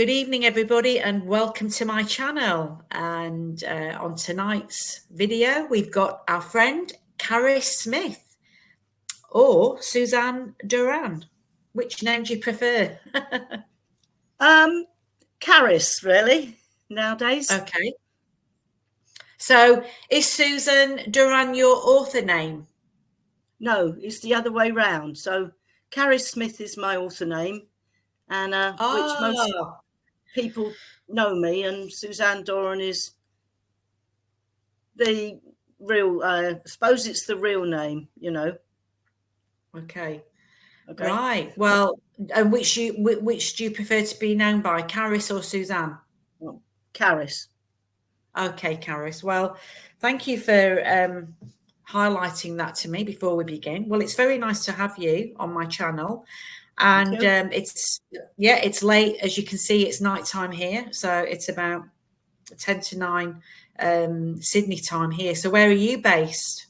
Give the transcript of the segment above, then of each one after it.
Good evening, everybody, and welcome to my channel. And on tonight's video, we've got our friend Carys Smith or Suzanne Duran. Which name do you prefer? Carys, really, nowadays. Okay. So is Susan Duran your author name? No, it's the other way round. So Carys Smith is my author name, and which most people know me, and Suzanne Duran is the real, I suppose it's the real name, you know. Okay. Right. Well, and which do you prefer to be known by, Carys or Suzanne? Well, Carys. Okay, Carys. Well, thank you for highlighting that to me before we begin. Well, it's very nice to have you on my channel, and it's late, as you can see. It's nighttime here, so it's about 10 to 9 Sydney time here. So where are you based?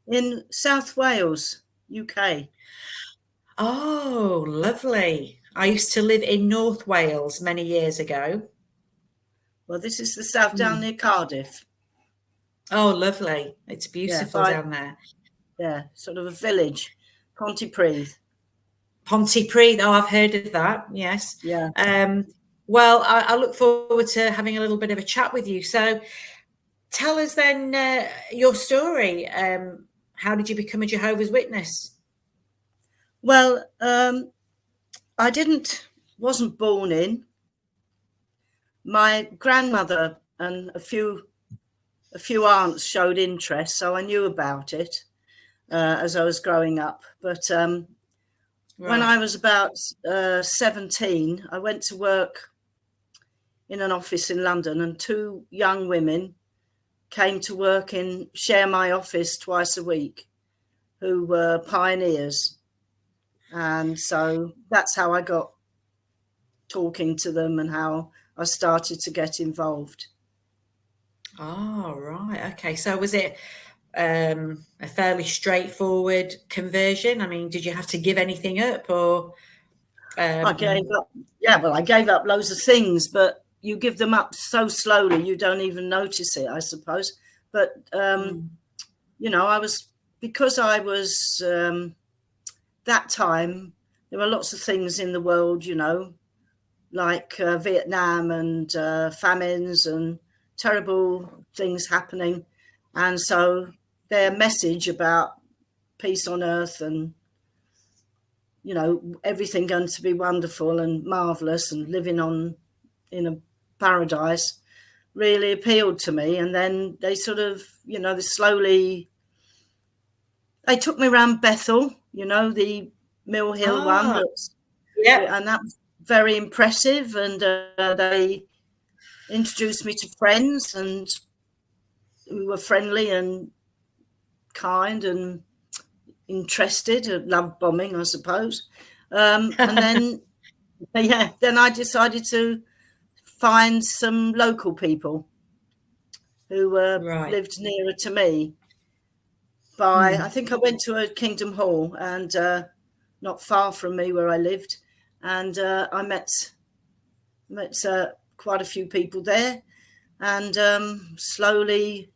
In South Wales, UK. Oh, lovely. I used to live in North Wales many years ago. Well, this is the south, down near Cardiff. Oh, lovely. It's beautiful down there. Yeah, sort of a village, Pontypridd. Pontypridd. Oh, I've heard of that. Yes. Yeah. Well, I look forward to having a little bit of a chat with you. So tell us then your story. How did you become a Jehovah's Witness? Well, I wasn't born in. My grandmother and a few aunts showed interest, so I knew about it as I was growing up. But when I was about 17, I went to work in an office in London, and two young women came to work and share my office twice a week, who were pioneers. And so that's how I got talking to them and how I started to get involved. Oh, right. Okay. So was it a fairly straightforward conversion? I mean, did you have to give anything up, or? I gave up. Yeah, well, I gave up loads of things, but you give them up so slowly you don't even notice it, I suppose. But you know, because I was that time, there were lots of things in the world, you know, like Vietnam and famines and terrible things happening. And so their message about peace on earth and, you know, everything going to be wonderful and marvelous and living in a paradise really appealed to me. And then they sort of, you know, they took me around Bethel, you know, the Mill Hill one. And that was very impressive. And they introduced me to friends, and we were friendly and kind and interested. Love bombing, I suppose. And then, then I decided to find some local people who lived nearer to me. I think I went to a Kingdom Hall, and not far from me where I lived, and I met quite a few people there, and slowly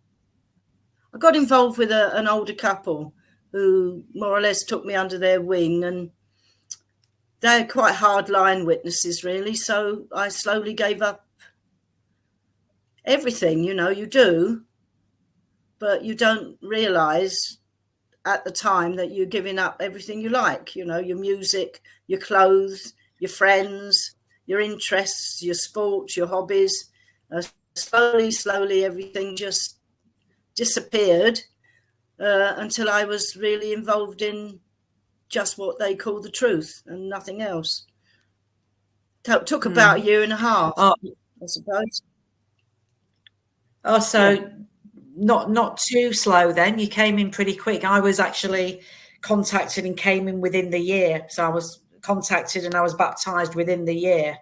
I got involved with an older couple who more or less took me under their wing, and they're quite hardline witnesses, really. So I slowly gave up everything, you know, you do, but you don't realize at the time that you're giving up everything you like, you know, your music, your clothes, your friends, your interests, your sports, your hobbies. Slowly, everything just disappeared until I was really involved in just what they call the truth and nothing else. Took about a year and a half, I suppose. Oh, so not too slow then. You came in pretty quick. I was actually contacted and came in within the year. So I was contacted and I was baptized within the year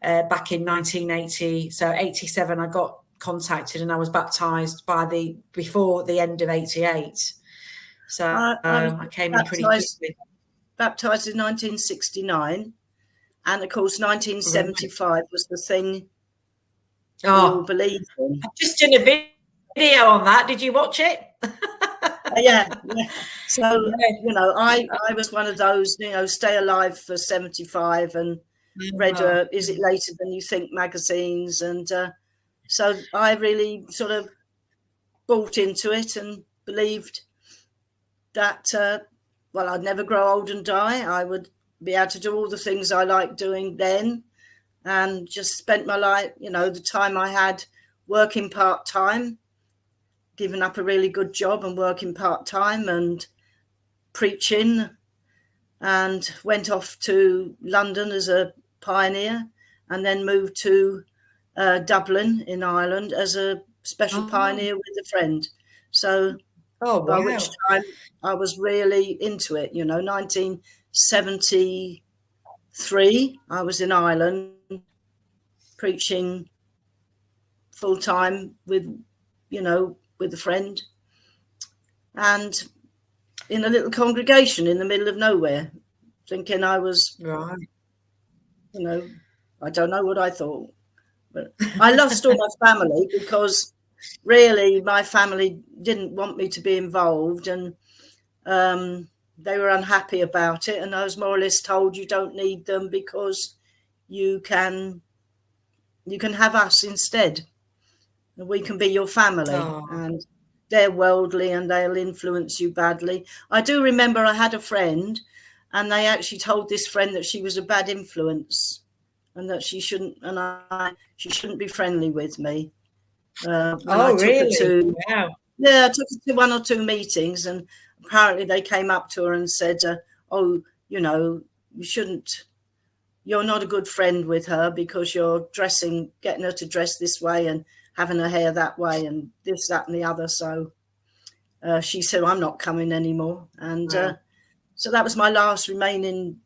back in 1980. So 87, I got contacted and I was baptized before the end of 88. So I came in pretty quickly. Baptized in 1969, And of course, 1975 was the thing we Oh, all believed in. I've just done a video on that. Did you watch it? Yeah. So, you know, I was one of those, you know, stay alive for 75 and read Is It Later Than You Think magazines. And so I really sort of bought into it and believed that, well, I'd never grow old and die. I would be able to do all the things I liked doing then, and just spent my life, you know, the time I had working part-time, giving up a really good job and working part-time and preaching, and went off to London as a pioneer, and then moved to Dublin in Ireland as a special pioneer with a friend. So by which time I was really into it, you know. 1973, I was in Ireland preaching full-time with, you know, with a friend, and in a little congregation in the middle of nowhere, thinking I was, you know, I don't know what I thought. But I lost all my family because really my family didn't want me to be involved, and they were unhappy about it. And I was more or less told, you don't need them because you can have us instead. We can be your family. And they're worldly and they'll influence you badly. I do remember I had a friend, and they actually told this friend that she was a bad influence and that she shouldn't be friendly with me. Really? Wow. Yeah, I took her to one or two meetings, and apparently they came up to her and said, oh, you know, you're not a good friend with her because you're getting her to dress this way and having her hair that way and this, that, and the other. So she said, I'm not coming anymore. And so that was my last remaining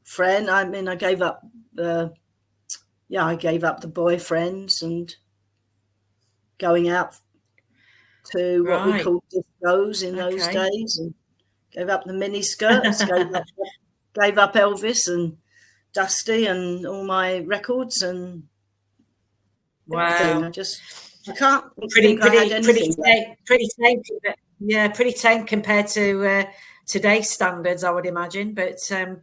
friend. I mean, I gave up the boyfriends and going out to what we called discos in those days, and gave up the mini skirts, gave up Elvis and Dusty and all my records and everything. I can't think I had anything. Pretty tame compared to today's standards, I would imagine. But it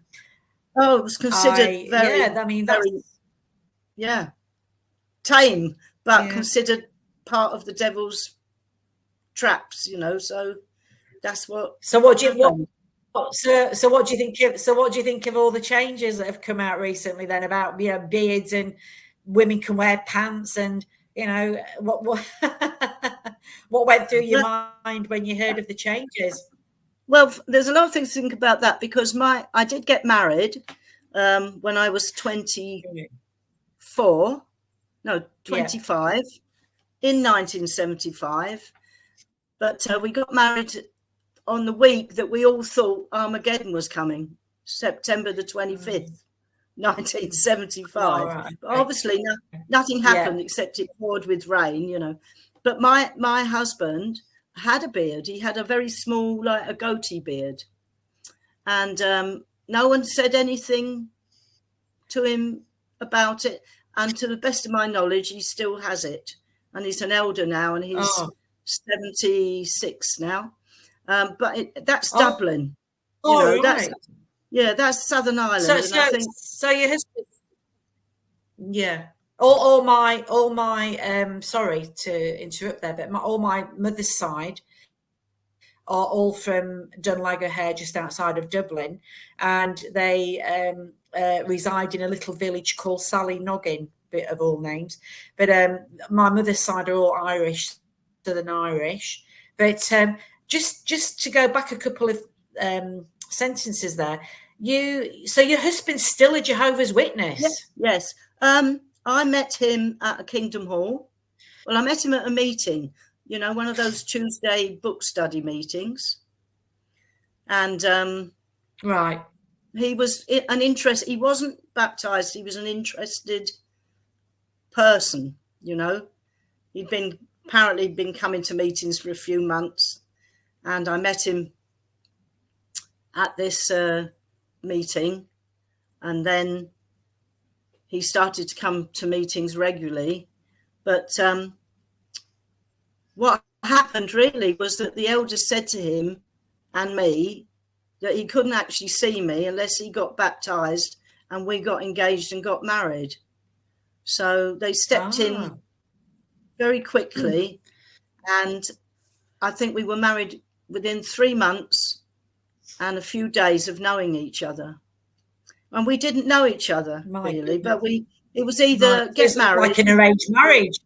was considered very tame, but considered part of the devil's traps, you know. So that's what. So what do you So what do you think? So what do you think of all the changes that have come out recently? Then about, you know, beards and women can wear pants, and, you know, what what went through your mind when you heard of the changes? Well, there's a lot of things to think about that, because I did get married when I was 25 in 1975, but we got married on the week that we all thought Armageddon was coming, September the 25th, 1975. But obviously nothing happened except it poured with rain, you know. But my husband had a beard. He had a very small, like a goatee beard. And no one said anything to him about it. And to the best of my knowledge, he still has it. And he's an elder now, and he's 76 now. But that's Dublin. That's Southern Ireland. So your husband, all my sorry to interrupt there, but all my mother's side are all from Dunlagger, just outside of Dublin, and they reside in a little village called Sallynoggin, bit of all names. But my mother's side are all Irish, Southern Irish. But just to go back a couple of sentences there, so your husband's still a Jehovah's Witness? Yes. I met him at a Kingdom Hall. Well, I met him at a meeting, you know, one of those Tuesday book study meetings. And he was an interest. He wasn't baptized. He was an interested person, you know. He'd apparently been coming to meetings for a few months, and I met him at this meeting, and then he started to come to meetings regularly. But what happened really was that the elders said to him and me that he couldn't actually see me unless he got baptized and we got engaged and got married. So they stepped in very quickly, and I think we were married within 3 months and a few days of knowing each other. And we didn't know each other really, but it was either get married, like an arranged marriage.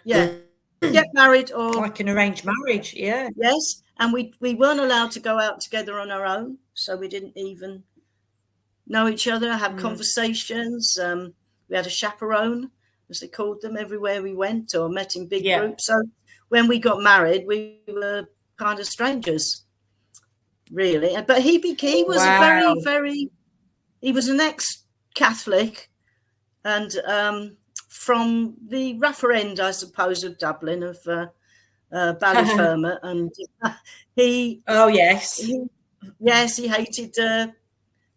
Yeah, get married or like an arranged marriage. Yeah. Yes, and we weren't allowed to go out together on our own, so we didn't even know each other, have conversations. We had a chaperone, as they called them, everywhere we went or met in big groups. So when we got married, we were kind of strangers, really. But he was a very, very. He was an ex-Catholic, and from the rougher end, I suppose, of Dublin, of Ballyfermot, and he. Oh yes, he hated the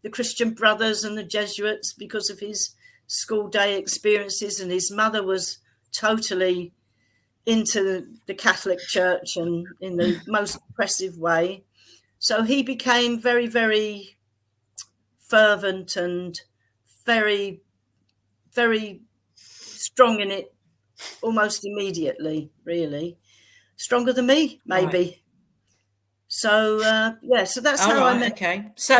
Christian Brothers and the Jesuits because of his school day experiences, and his mother was totally into the Catholic Church and in the most oppressive way. So he became very, very fervent and very, very strong in it almost immediately, really. Stronger than me, maybe. Right. So, so that's how I met him. So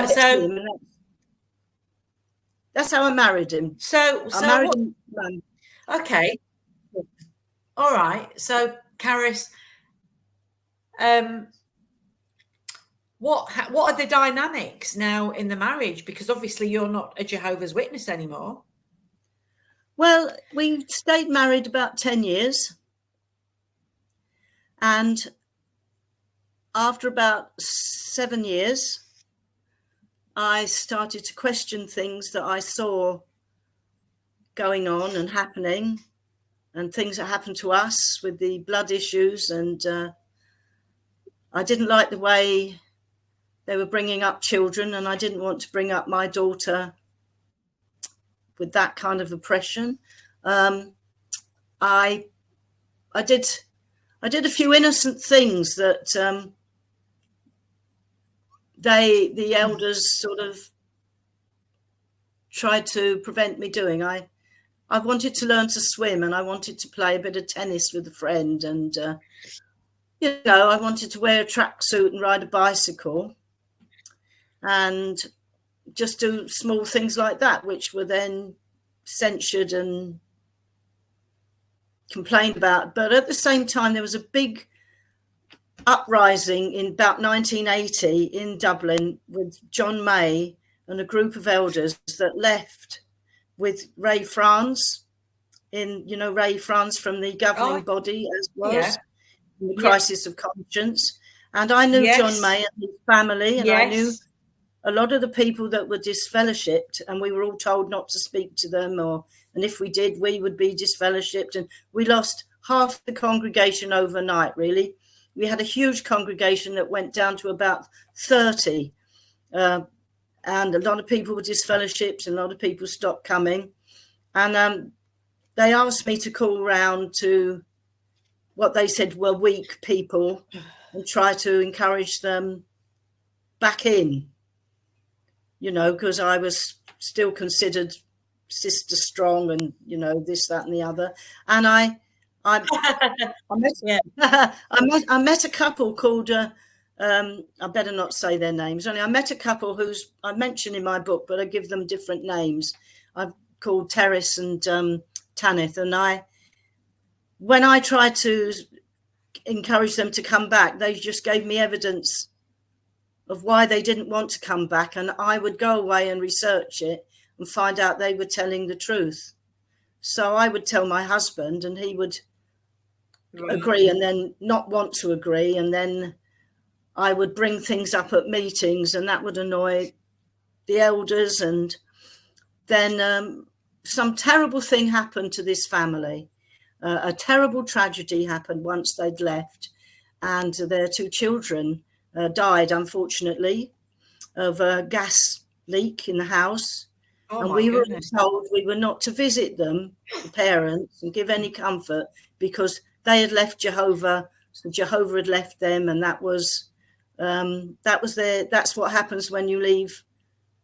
that's how I married him. I married him. Okay. All right. So, Carys, what are the dynamics now in the marriage? Because obviously you're not a Jehovah's Witness anymore. Well, we stayed married about 10 years. And after about 7 years, I started to question things that I saw going on and happening, and things that happened to us with the blood issues. And I didn't like the way they were bringing up children, and I didn't want to bring up my daughter with that kind of oppression. I did a few innocent things that the elders sort of tried to prevent me doing. I wanted to learn to swim, and I wanted to play a bit of tennis with a friend, and I wanted to wear a tracksuit and ride a bicycle, and just do small things like that, which were then censured and complained about. But at the same time, there was a big uprising in about 1980 in Dublin with John May and a group of elders that left with Ray France, Ray France from the governing body as was in the crisis of conscience. And I knew John May and his family, and I knew a lot of the people that were disfellowshipped, and we were all told not to speak to them, and if we did, we would be disfellowshipped. And we lost half the congregation overnight, really. We had a huge congregation that went down to about 30, and a lot of people were disfellowshipped, and a lot of people stopped coming. And they asked me to call round to what they said were weak people and try to encourage them back in, because I was still considered sister strong and, this, that, and the other. And I met a couple called, I better not say their names, only I met a couple who's I mention in my book, but I give them different names. I've called Carys and Tanith. And when I tried to encourage them to come back, they just gave me evidence of why they didn't want to come back. And I would go away and research it and find out they were telling the truth. So I would tell my husband, and he would agree and then not want to agree. And then I would bring things up at meetings, and that would annoy the elders. And then some terrible thing happened to this family. A terrible tragedy happened once they'd left, and their 2 children died, unfortunately, of a gas leak in the house. Oh, and my we were goodness. told we were not to visit them, the parents, and give any comfort, because they had left Jehovah, so Jehovah had left them, and that's what happens when you leave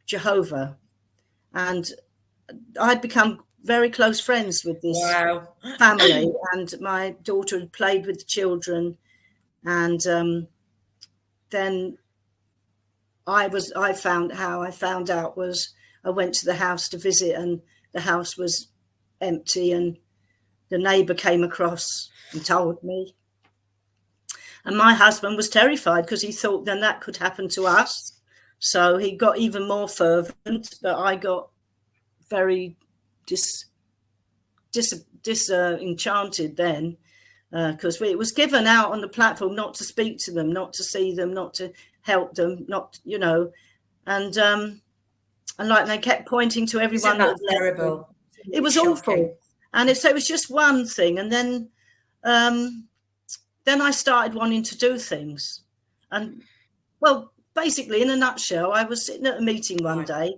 Jehovah. And I'd become very close friends with this family, and my daughter had played with the children, and then I found out was I went to the house to visit, and the house was empty, and the neighbour came across and told me. And my husband was terrified, because he thought then that could happen to us. So he got even more fervent, but I got very disenchanted then, because it was given out on the platform not to speak to them, not to see them, not to help them, not, and like they kept pointing to everyone. Isn't that terrible? It was awful. And so it was just one thing, and then I started wanting to do things. And well, basically, in a nutshell, I was sitting at a meeting one day,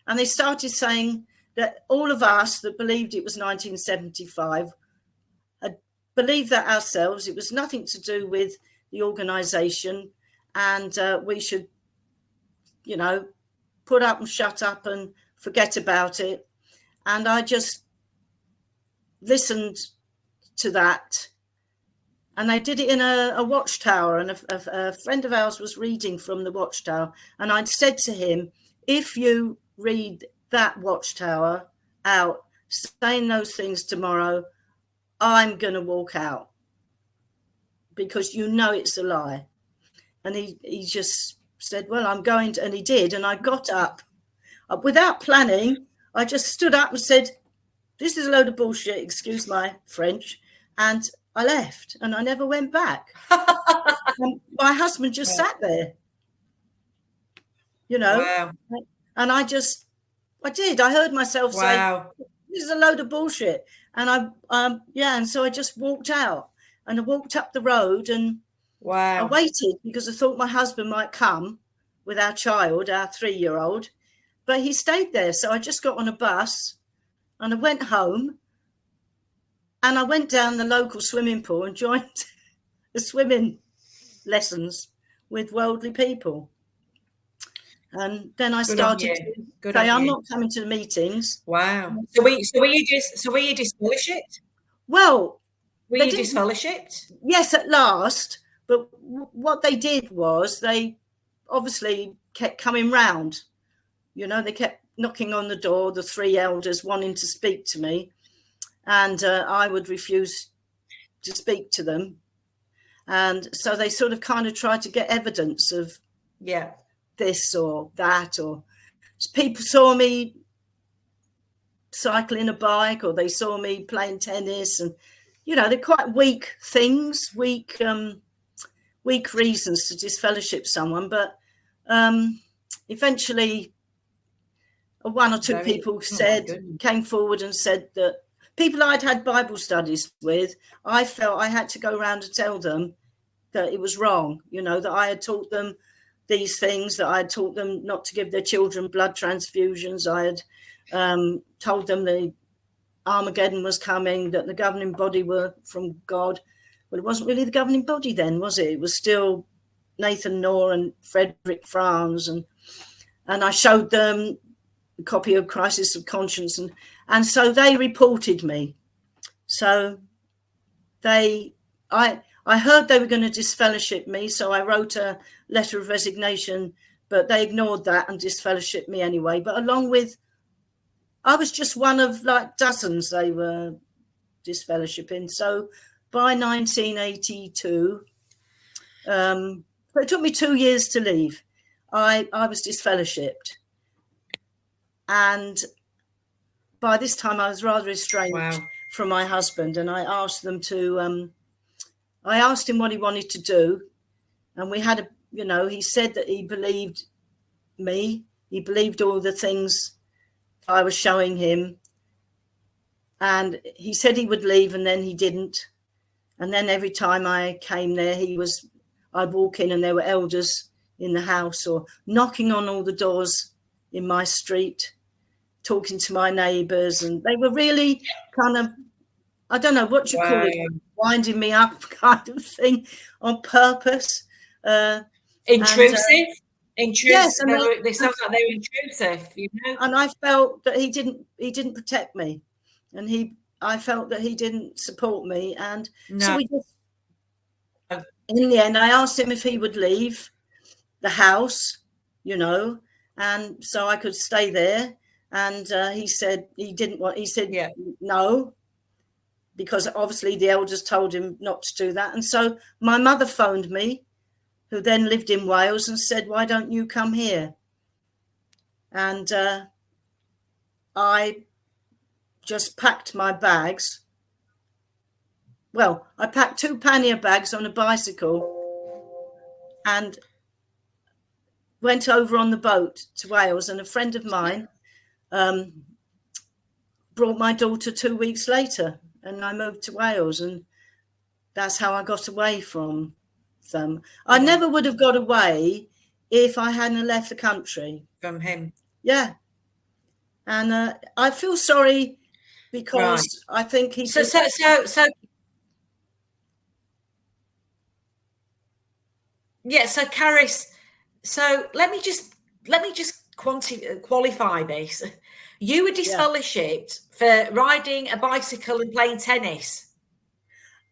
and they started saying that all of us that believed it was 1975 had believed that ourselves. It was nothing to do with the organisation, and we should, put up and shut up and forget about it. And I just listened to that, and they did it in a watchtower, and a friend of ours was reading from the watchtower, and I'd said to him, if you read that watchtower out saying those things tomorrow, I'm going to walk out, because it's a lie. And he just said, well, I'm going to, and he did. And I got up without planning. I just stood up and said, this is a load of bullshit, excuse my French. And I left, and I never went back. And my husband just sat there, Wow. And I did. I heard myself say, this is a load of bullshit. And and so I just walked out, and I walked up the road, and I waited, because I thought my husband might come with our child, our 3-year-old, but he stayed there. So I just got on a bus, and I went home, and I went down the local swimming pool and joined the swimming lessons with worldly people. And then I started to say, I'm not coming to the meetings. Wow. So were you disfellowshipped? Well, were you disfellowshipped? Yes, at last. But what they did was they obviously kept coming round. They kept knocking on the door, the 3 elders wanting to speak to me. And I would refuse to speak to them. And so they sort of kind of tried to get evidence of this or that, or people saw me cycling a bike, or they saw me playing tennis, and they're quite weak things, weak reasons to disfellowship someone. But eventually one or two people came forward and said that people I'd had Bible studies with, I felt I had to go around and tell them that it was wrong, that I had taught them these things, that I had taught them not to give their children blood transfusions. I had told them the Armageddon was coming, that the governing body were from God. Well, it wasn't really the governing body then, was it? It was still Nathan Knorr and Frederick Franz. And I showed them a copy of Crisis of Conscience. And so they reported me. So I heard they were going to disfellowship me, so I wrote a letter of resignation, but they ignored that and disfellowshipped me anyway. But I was just one of like dozens they were disfellowshipping. So by 1982, so it took me 2 years to leave. I was disfellowshipped. And by this time I was rather estranged from my husband, and I asked them to... I asked him what he wanted to do, and we had he said that he believed me. He believed all the things I was showing him, and he said he would leave, and then he didn't. And then every time I came there, I'd walk in and there were elders in the house, or knocking on all the doors in my street. talking to my neighbours, and they were really kind of, I don't know what you call it, winding me up kind of thing on purpose. Intrusive. Yes, and they sound like they were intrusive, you know. And I felt that he didn't protect me, and I felt that he didn't support me, and so we just, in the end, I asked him if he would leave the house, you know, and so I could stay there. And he said he didn't want. He said no, because obviously the elders told him not to do that. And so my mother phoned me, who then lived in Wales, and said, "Why don't you come here?" And I just packed my bags. Well, I packed 2 pannier bags on a bicycle and went over on the boat to Wales. And a friend of mine brought my daughter 2 weeks later, and I moved to Wales, and that's how I got away from them. I never would have got away if I hadn't left the country. From him. Yeah. And I feel sorry because I think he... So Carys, so let me just qualify this. You were disfellowshipped for riding a bicycle and playing tennis.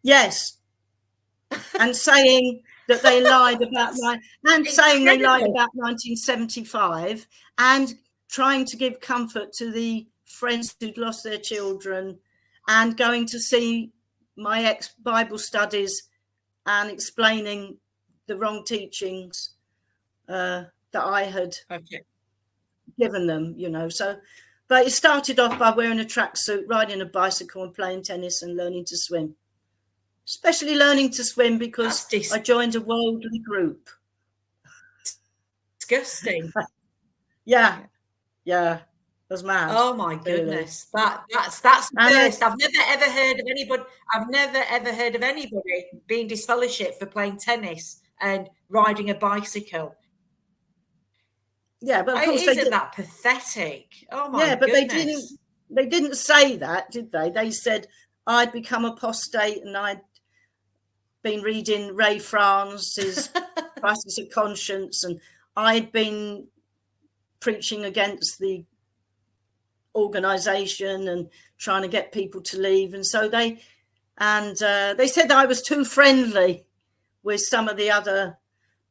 Yes. And saying that they lied about they lied about 1975, and trying to give comfort to the friends who'd lost their children, and going to see my ex-Bible studies and explaining the wrong teachings that I had given them, you know. So, but it started off by wearing a tracksuit, riding a bicycle and playing tennis and learning to swim. Especially learning to swim because I joined a worldly group. Disgusting. Yeah. It was mad. Oh my goodness. Really. That's first. I've never ever heard of anybody being disfellowshipped for playing tennis and riding a bicycle. Yeah, but of course isn't that pathetic? Oh my goodness. They didn't say that, did they? They said I'd become apostate and I'd been reading Ray France's Crisis of Conscience, and I'd been preaching against the organisation and trying to get people to leave. And so they said I was too friendly with some of the other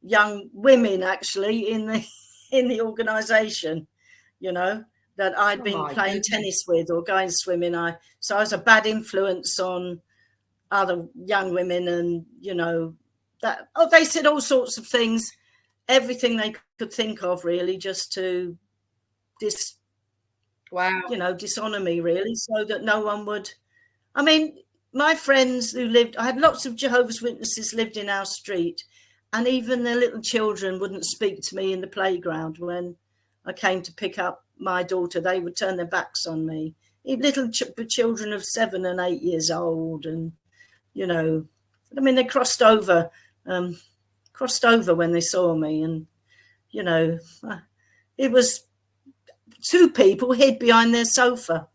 young women actually in the organisation, you know, that I'd been playing tennis with or going swimming. So I was a bad influence on other young women, and you know that they said all sorts of things, everything they could think of, really, just to dishonor me, really, so that no one would. I mean, my friends who lived, I had lots of Jehovah's Witnesses lived in our street, and even their little children wouldn't speak to me in the playground. When I came to pick up my daughter, they would turn their backs on me. Even little children of 7 and 8 years old, and you know, I mean, they crossed over when they saw me, and you know, it was 2 people hid behind their sofa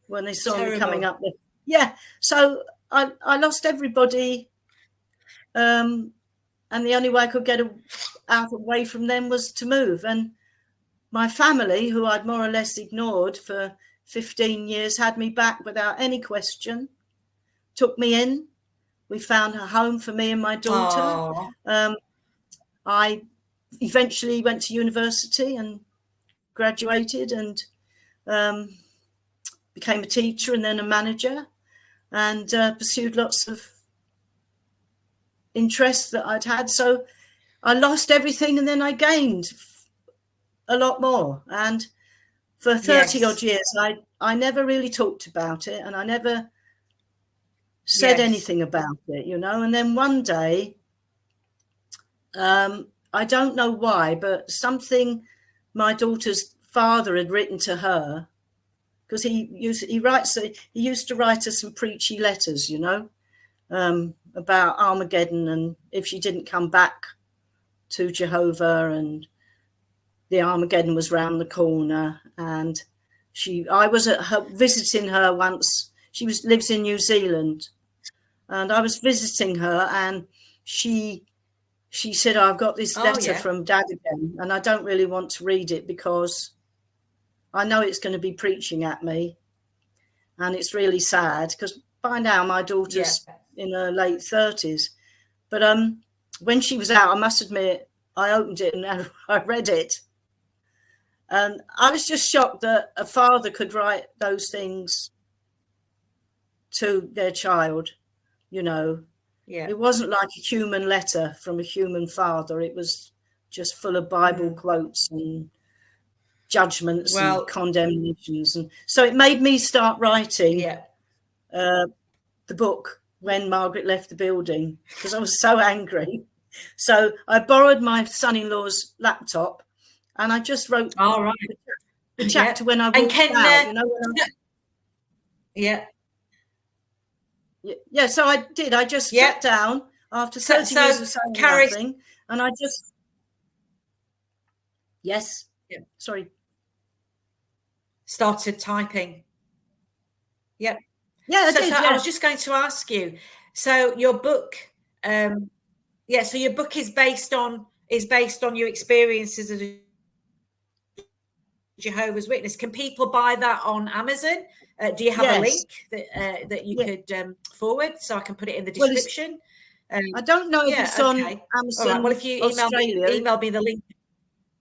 when they saw me coming up there. Yeah, so I lost everybody, and the only way I could get away from them was to move. And my family, who I'd more or less ignored for 15 years, had me back without any question. Took me in. We found a home for me and my daughter. I eventually went to university and graduated, and became a teacher and then a manager, and pursued lots of interests that I'd had. So I lost everything, and then I gained a lot more. And for 30 odd years, I never really talked about it, and I never said anything about it, you know. And then one day, I don't know why, but something my daughter's father had written to her, because he used to write her some preachy letters, you know, about Armageddon, and if she didn't come back to Jehovah, and the Armageddon was round the corner. And I was at her, visiting her once. She lives in New Zealand, and I was visiting her, and she said, I've got this letter from Dad again, and I don't really want to read it because I know it's going to be preaching at me, and it's really sad because by now my daughter's in her late 30s. But when she was out, I must admit, I opened it and I read it. And I was just shocked that a father could write those things to their child, you know. Yeah. It wasn't like a human letter from a human father. It was just full of Bible quotes and judgments and condemnations. And so it made me start writing the book when Margaret left the building, because I was so angry. So I borrowed my son-in-law's laptop and I just wrote the chapter when I walked out. You know, so I did. I just sat down after 30 years of saying nothing, and I just started typing. I did. I was just going to ask you. So your book, so your book is based on your experiences as a Jehovah's Witness. Can people buy that on Amazon? Do you have a link that you could forward so I can put it in the description? I don't know if it's on Amazon. All right. Well, if you email me the link.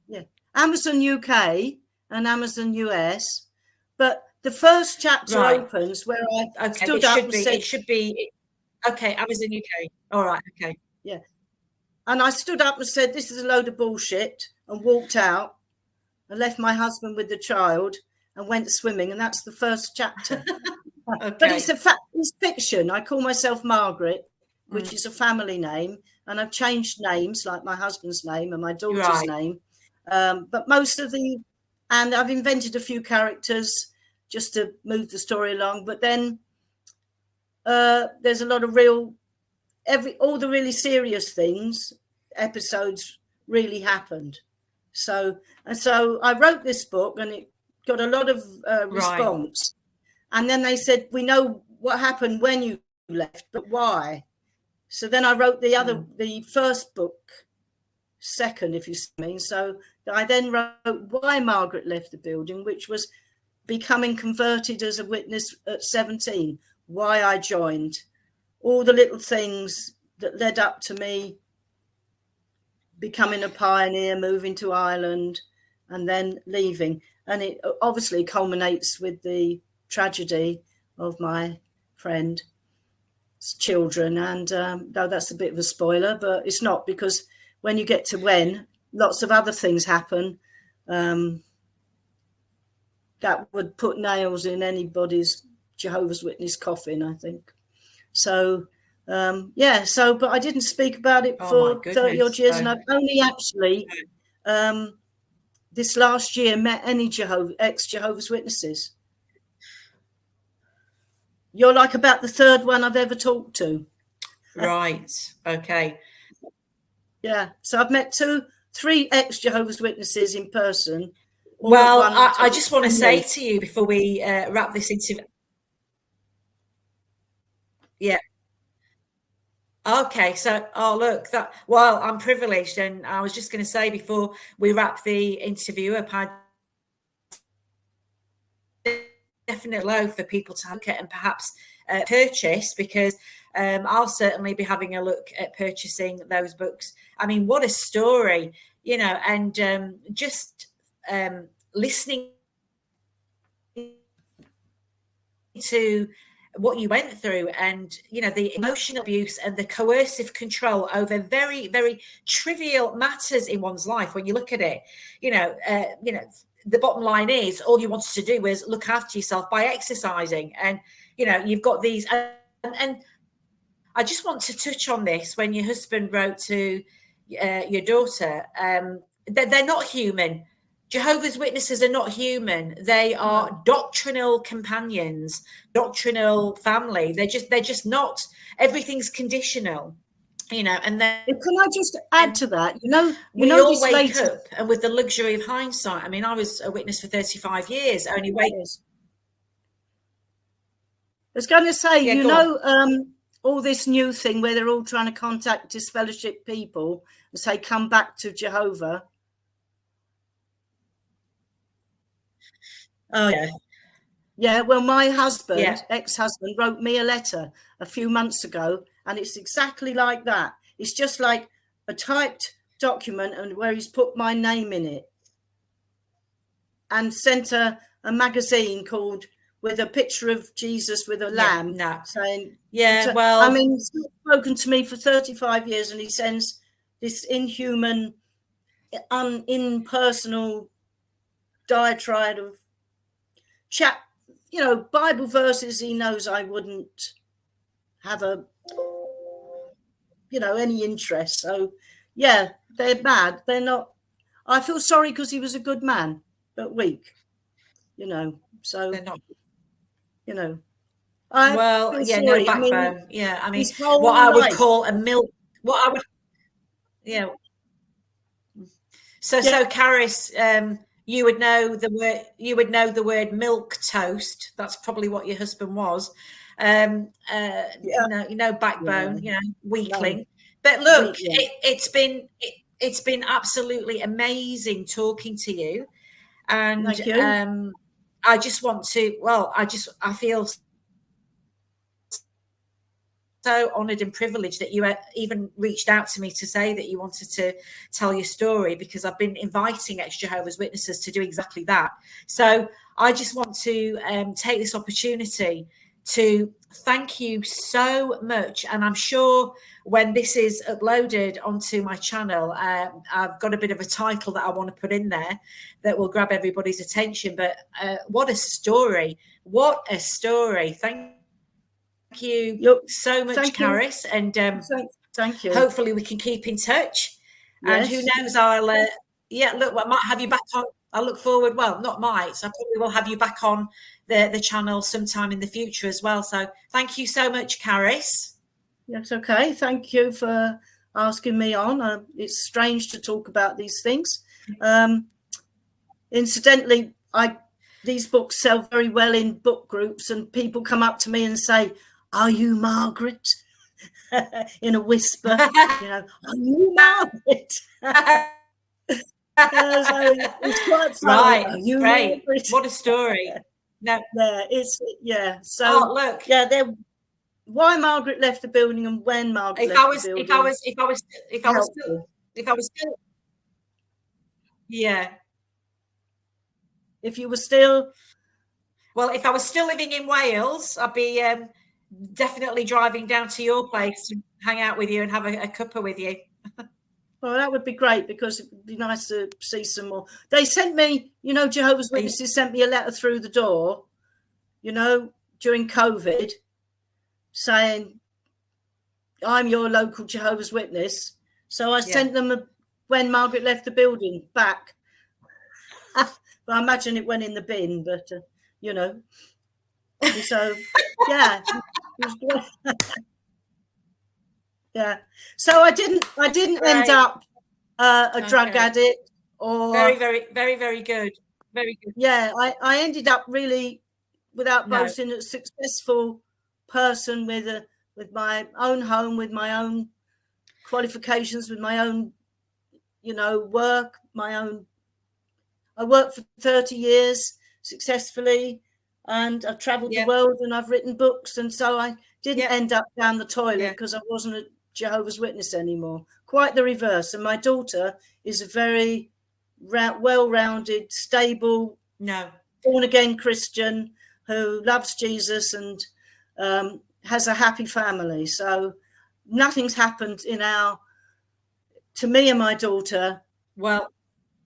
Yeah, Amazon UK and Amazon US. But the first chapter opens where I stood up and said, it should be Amazon UK. All right. Okay. Yeah. And I stood up and said, this is a load of bullshit, and walked out and left my husband with the child and went swimming. And that's the first chapter. But it's fiction. I call myself Margaret, which is a family name. And I've changed names, like my husband's name and my daughter's name. But most of and I've invented a few characters just to move the story along. But then there's a lot of all the really serious episodes really happened. So I wrote this book and it got a lot of response. And then they said, we know what happened when you left, but why? So then I wrote the first book, second, if you see what I mean. So I then wrote why Margaret left the building, which was becoming converted as a witness at 17, why I joined, all the little things that led up to me becoming a pioneer, moving to Ireland and then leaving. And it obviously culminates with the tragedy of my friend's children. And though that's a bit of a spoiler, but it's not, because when you get to lots of other things happen that would put nails in anybody's Jehovah's Witness coffin, I think. So, but I didn't speak about it for 30 odd years. And I've only actually this last year met any ex-Jehovah's Witnesses. You're like about the third one I've ever talked to. Right. Okay. Yeah. So I've met 3 ex-Jehovah's Witnesses in person. Well, I just want to say to you before we wrap this interview. Yeah. Okay. So, I'm privileged. And I was just going to say before we wrap the interview up, I definitely low for people to look at and perhaps purchase, because I'll certainly be having a look at purchasing those books. I mean, what a story, and just listening to what you went through, and the emotional abuse and the coercive control over very, very trivial matters in one's life. When you look at it, the bottom line is all you wanted to do was look after yourself by exercising, and you've got these and I just want to touch on this. When your husband wrote to your daughter, they're not human. Jehovah's Witnesses are not human. They are doctrinal companions, doctrinal family. They're just not. Everything's conditional. you know, and then can I just add to that? we all wake up, and with the luxury of hindsight. I mean, I was a witness for 35 years. Only wait. I was going to say, all this new thing where they're all trying to contact disfellowshipped people and say, come back to Jehovah. Oh, yeah. Yeah, well, my husband, ex-husband, wrote me a letter a few months ago, and it's exactly like that. It's just like a typed document and where he's put my name in it, and sent a magazine called with a picture of Jesus with a lamb, saying, well, I mean, he's spoken to me for 35 years, and he sends this inhuman, impersonal diatribe of chat, Bible verses he knows I wouldn't have any interest. So, yeah, they're bad. They're not. I feel sorry because he was a good man, but weak, So they're not. No backbone. I mean, what I would call a milk. So Carys, you would know the word. You would know the word milk toast. That's probably what your husband was. Backbone. Weakling. But look, it's been absolutely amazing talking to you, and thank you. I just want to. Well, I feel so honoured and privileged that you even reached out to me to say that you wanted to tell your story, because I've been inviting ex-Jehovah's Witnesses to do exactly that. So I just want to take this opportunity to thank you so much. And I'm sure when this is uploaded onto my channel, I've got a bit of a title that I want to put in there that will grab everybody's attention. But what a story. What a story. Thank you so much, Carys, and thank you. Hopefully we can keep in touch. Yes. And who knows, I'll look, I might have you back on. I look forward. Well, not might. So I probably will have you back on the channel sometime in the future as well. So thank you so much, Carys. Yes, okay. Thank you for asking me on. It's strange to talk about these things. Incidentally, these books sell very well in book groups, and people come up to me and say, "Are you Margaret?" in a whisper, "Are you Margaret?" So it's quite funny. Right, Are you great. Margaret? What a story. No, So look, why Margaret left the building and when Margaret left the building. If I was still, yeah. If you were still, well, if I was still living in Wales, I'd be definitely driving down to your place to hang out with you and have a cuppa with you. Well, that would be great, because it'd be nice to see some more. They sent me, Jehovah's Witnesses sent me a letter through the door, during COVID, saying, "I'm your local Jehovah's Witness." So I sent them when Margaret left the building back. But I imagine it went in the bin, but, So, yeah. Yeah. So I didn't end up a drug addict or very, very, very, very good. Very good. Yeah, I ended up really, without boasting, a successful person with my own home, with my own qualifications, with my own, work, I worked for 30 years successfully, and I've traveled the world, and I've written books, and so I didn't end up down the toilet because I wasn't a Jehovah's Witness anymore. Quite the reverse. And my daughter is a very well-rounded, stable, born-again Christian who loves Jesus and has a happy family. So nothing's happened to me and my daughter, well,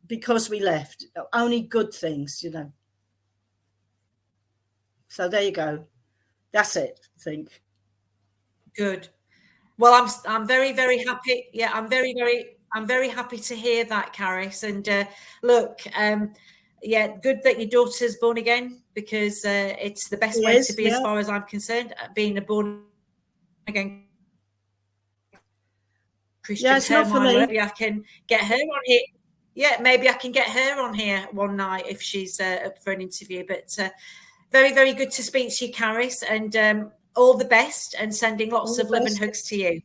because we left. Only good things, So there you go. That's it, I think. Good. Well, I'm very, very happy. Yeah, I'm very happy to hear that, Carys. And look, good that your daughter's born again, because it's the best way to be, as far as I'm concerned, being a born again Christian it's not for turmoil. me. Maybe I can get her on here. Yeah, maybe I can get her on here one night if she's up for an interview. But very, very good to speak to you, Carys, and all the best, and sending lots of love and hugs to you.